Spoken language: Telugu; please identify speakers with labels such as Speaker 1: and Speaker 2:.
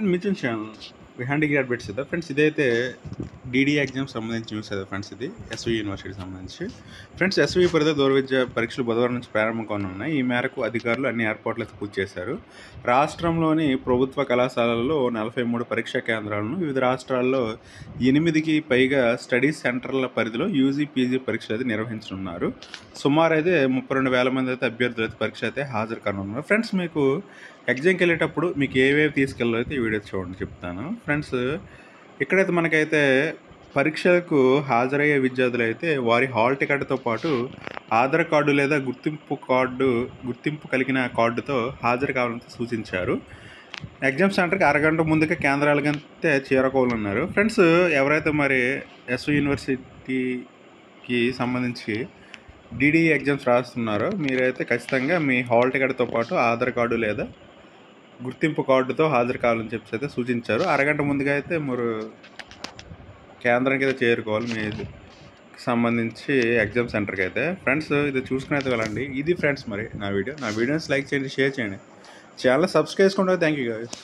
Speaker 1: మ్యూచువల్ ఛానల్ హ్యాండీ గ్రాడ్యుయేట్స్ కదా ఫ్రెండ్స్, ఇదైతే డీడీ ఎగ్జామ్స్ సంబంధించి న్యూస్ కదా ఫ్రెండ్స్. ఇది ఎస్వి యూనివర్సిటీకి సంబంధించి ఫ్రెండ్స్. ఎస్వి పరిధి దూర విద్య పరీక్షలు బుధవారం నుంచి ప్రారంభం కానున్నాయి. ఈ మేరకు అధికారులు అన్ని ఏర్పాట్లు పూర్తి చేశారు. రాష్ట్రంలోని ప్రభుత్వ కళాశాలల్లో 43 పరీక్షా కేంద్రాలను, వివిధ రాష్ట్రాల్లో 8కి పైగా స్టడీ సెంటర్ల పరిధిలో యూజీ పీజీ పరీక్షలు అయితే నిర్వహించనున్నారు. సుమారు అయితే 32,000 మంది అయితే అభ్యర్థులు అయితే పరీక్ష అయితే హాజరు కానున్నారు. ఫ్రెండ్స్, మీకు ఎగ్జామ్కి వెళ్ళేటప్పుడు మీకు ఏవేవి తీసుకెళ్ళాలో అయితే ఈ వీడియో చూడండి చెప్తాను ఫ్రెండ్స్. ఇక్కడైతే మనకైతే పరీక్షలకు హాజరయ్యే విద్యార్థులు అయితే వారి హాల్ టికెట్తో పాటు ఆధార్ కార్డు లేదా గుర్తింపు కలిగిన కార్డుతో హాజరు కావాలని సూచించారు. ఎగ్జామ్ సెంటర్కి అరగంట ముందుగా కేంద్రాలకైతే చేరుకోవాలన్నారు. ఫ్రెండ్స్, ఎవరైతే మరి ఎస్వి యూనివర్సిటీకి సంబంధించి డీడీ ఎగ్జామ్స్ రాస్తున్నారో మీరైతే ఖచ్చితంగా మీ హాల్ టికెట్తో పాటు ఆధార్ కార్డు లేదా గుర్తింపు కార్డుతో హాజరు కావాలని చెప్పి అయితే సూచించారు. అరగంట ముందుగా అయితే మీరు కేంద్రానికి అయితే చేరుకోవాలి మీకు సంబంధించి ఎగ్జామ్ సెంటర్కి అయితే. ఫ్రెండ్స్, ఇది చూసుకుని అయితే వెళ్ళండి. ఇది ఫ్రెండ్స్ మరి నా వీడియోస్ లైక్ చేయండి, షేర్ చేయండి, ఛానల్ సబ్స్క్రైబ్ చేసుకుంటే థ్యాంక్ యూ గాయ్స్.